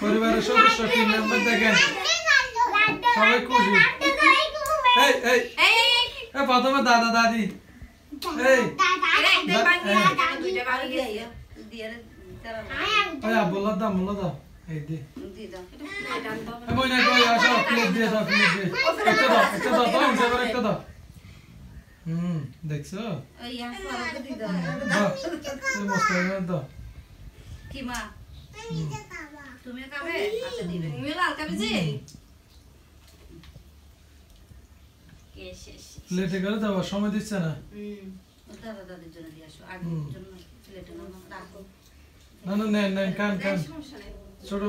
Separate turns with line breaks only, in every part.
পরিবারের সদস্য team member দেখেন সবাই খুশি এই এই এই প্রথমে দাদা দাদি এই বললা দাও এই দি মইনা কই আসো প্লেট দিয়ে দাও প্লেট দিয়ে একটা দাও তো হিসাবে একটা দাও দেখছো এই আসো আর দি দাও তুমি মস্ত হয়ে দাও কি মা তুমি খাবে আচ্ছা দিবে তুমি লাল খাবে জি কে শেষ প্লেটে করে দাও সময় দিচ্ছে না দাদা দাদির জন্য দিয়ে আসো আগের জন্য প্লেটে নাও রাখো না না নেন কান ছোট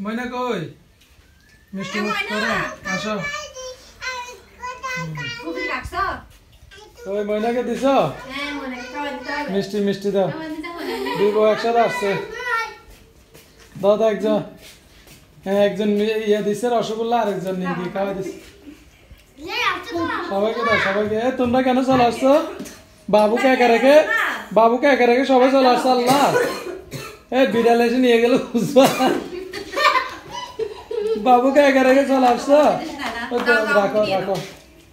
ময়না কই মিষ্টি মুখ করো আসো খুবই রাখছো ওই ময়নাকে দিছো হ্যাঁ ময়নাকে খাওয়া দিতে হবে মিষ্টি দাও দুই বউ একসাথে আসছে দাদা একজন হ্যাঁ একজন ইয়া দিছে রসগোল্লা আর একজন নিয়ে দিয়ে খাওয়া দিছে সবাইকে দাও সবাইকে তোমরা কেন চলে আসছো বাবুকে একা রেখে সবাই চলে আসছে আল্লাহ বিড়াল এসে নিয়ে গেল বাবুকে একা রেখে চলে আসছো রাখো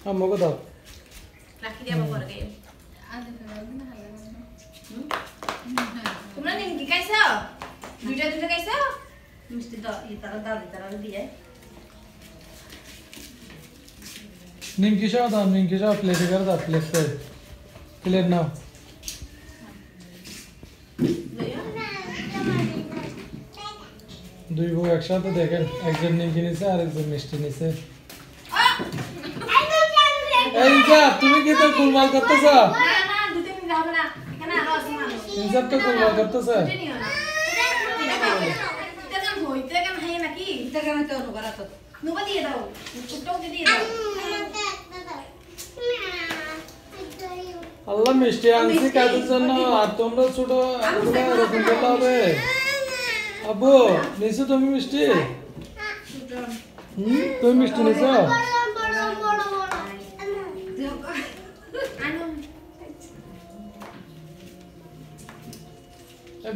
আম্মুকে দাও নিমকি সহ দাও প্লেটে করে দাও প্লেট নাও দুই বউ একসাথে দেখেন একজন নিমকি নিছে আর একজন মিষ্টি নিছে এই যা তুমি কি তো কুলমাল করতেছ ইনসাফ তো কুলমাল করতেছ আল্লাহ মিষ্টি আনছি কাদের জন্য আর তোমরা ছোট এরকম করতে হবে আব্বু নিছো তুমি মিষ্টি তুমি মিষ্টি নিছো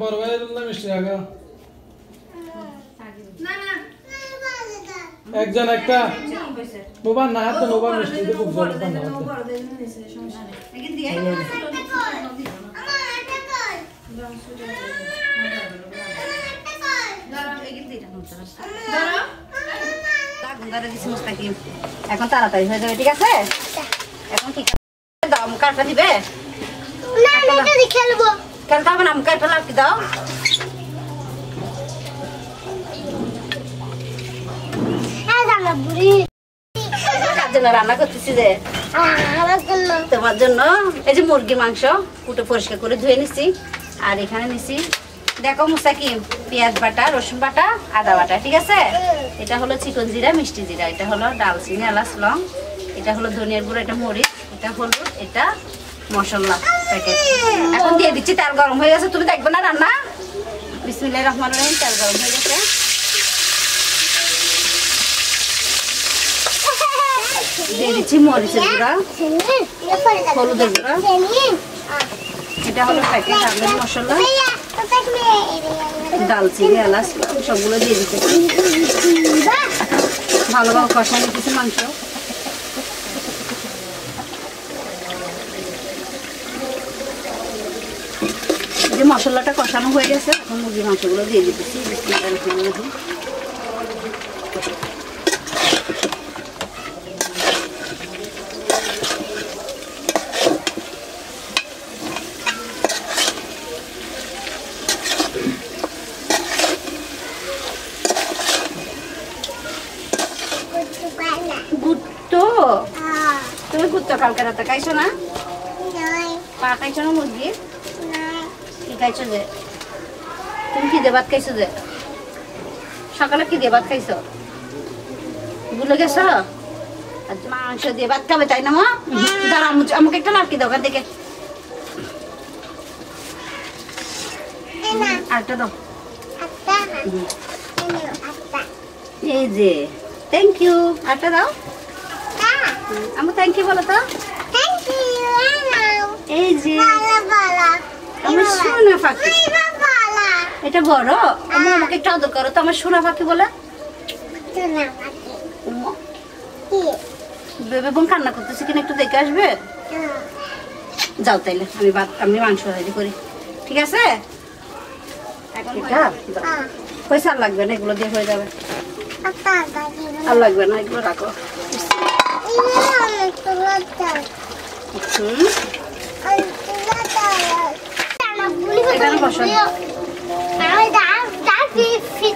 বড় ভাইয়ের মিষ্টি রাখো একজন একটা নোবা না হাতে নোবা মিষ্টি দিয়ে খুব জল পান না
এখন তাড়াতাড়ি হয়ে যাবে ঠিক আছে এখন ঠিক আছে দাও কাটা দিবে খেলবো খেলতে হবে না কাটা লাগি দাও রান্না করতেছি যে তোমার জন্য এই যে মুরগি মাংস কুটে পরিষ্কার করে ধুয়ে নিছি আর এখানে নিছি দেখো মুস্তাকিম পেঁয়াজ বাটা রসুন বাটা আদা বাটা ঠিক আছে এটা হলো চিকন জিরা মিষ্টি জিরা এটা হলো ডালচিনি এলাচ লং এটা হলো ধনিয়ার গুঁড়ো এটা মরিচ এটা হলুদ এটা মশলা প্যাকেট এখন দিয়ে দিচ্ছি তেল গরম হয়ে গেছে তুমি দেখবে না রান্না বিসমিল্লাহির রহমানির রহিম তেল গরম হয়ে গেছে দিয়ে দিচ্ছি মরিচের গুঁড়া হলুদের গুঁড়া এটা হলো প্যাকেট রান্নার মশলা দালচিনি এলাচ সবগুলো দিয়ে দিতেছি ভালোভাবে কষা দিতেছি মাংস যে মশলাটা কষানো হয়ে গেছে এখন মুরগির মাংসগুলো দিয়ে দিতেছি তুমি গুত্ত কালকে রাতে খাইছো না পা খাইছো না মুরগি কি খাইছো যে তুমি কি দিয়ে ভাত খাইছো যে সকালে কি দিয়ে ভাত খাইছো ভুলে গেছো মাংস দিয়ে ভাত খাবে তাই না মা দাঁড়া আমাকে একটা লাড়কি দাও ওখান থেকে আরেকটা দাও এই যে থ্যাংক ইউ আরেকটা দাও আমি থ্যাংক ইউ বলো তো এই যে আমি শোনো সোনা পাখি। এটা বড়, আমার আমাকে একটু আদর করো তো, আমার সোনা পাখি বলে। বেবে বোন কান্না করতেছে কিনা একটু দেখে আসবে? যাও তাইলে আমি মাংস রেডি করি, ঠিক আছে? পয়সা আর লাগবে না, এগুলো দিয়ে হয়ে যাবে। আর লাগবে না, এগুলো রাখো। এখানে বসো,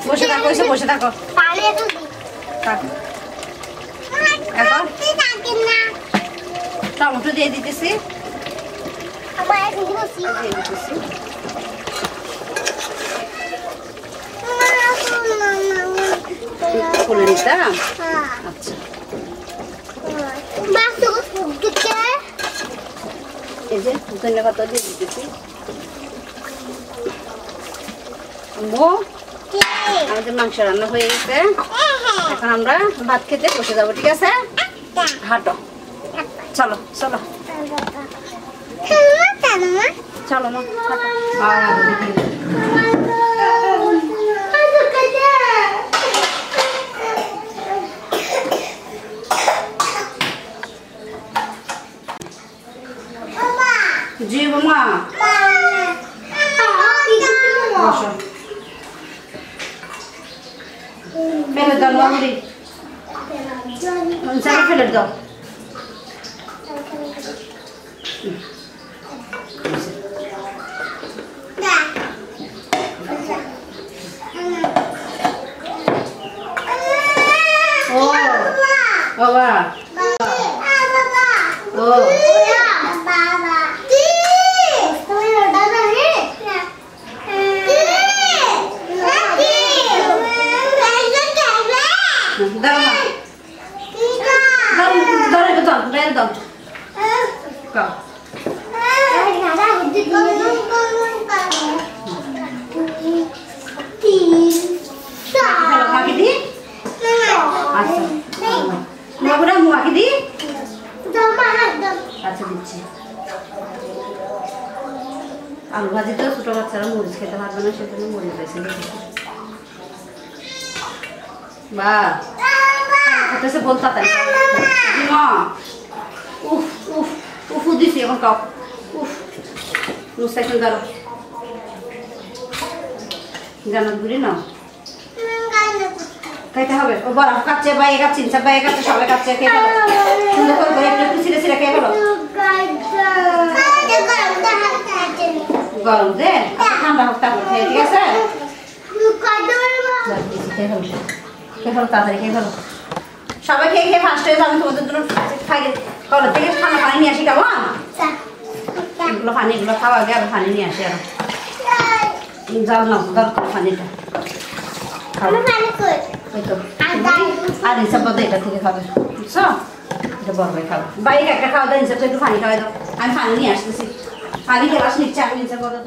বসে থাকো, এসে বসে থাকো। এখন টমেটো দিয়ে দিতেছি, খুলে নিতাম। আচ্ছা, এই যে ধন্যবাদ দিয়ে দিতেছি। আমাদের মাংস রান্না হয়ে গেছে, এখন আমরা ভাত খেতে বসে যাবো, ঠিক আছে? হাঁটো, চলো চলো চলো মা। জি মামা, বসো। ফেলে দাও মামুরি, ফেলে দাও। ও বাবা, ও আচ্ছা দিচ্ছি। আলু ভাজি তো ছোট বাচ্চারা মরিচ খেতে পারবে না, সেজন্য মরিচ বেশি বা বল তাড়াতাড়ি। উফ উফ উফ দিছি এখন কাপ। উফ মুস্তাকিম দাঁড়ো, জানাত গুলি নাও, খাইতে হবে। ও বড় কাচ্ছে, বাইরে কাচ্ছে, ইনসাফ বাইরে কাচ্ছে, সবাই কাচ্ছে, খেয়ে ফেলো সুন্দর করে একটু একটু ছিঁড়ে ছিঁড়ে খেয়ে ফেলো। গরম দে, ঠান্ডা হোক তারপর খেয়ে, ঠিক আছে? খেয়ে ফেলো তাড়াতাড়ি, খেয়ে ফেলো। সবাই খেয়ে খেয়ে ফার্স্ট হয়ে যাবে, তোমাদের জন্য খাই কলের থেকে ঠান্ডা পানি নিয়ে আসি, কেমন? এগুলো পানি, এগুলো খাওয়া আগে আর পানি নিয়ে আসি। আর জল নাও, দরকার পানিটা আর হিসাব মতো এটা থেকে খাবে, বুঝছো? এটা বড় ভাই খাবে, বাইরে একটা খাওয়া দাওয়া হিসাব একটু পানি খাওয়াই দাও। আমি পানি নিয়ে আসতেছি, পানি গ্লাস নিচ্ছে, আমি হিসাব মতো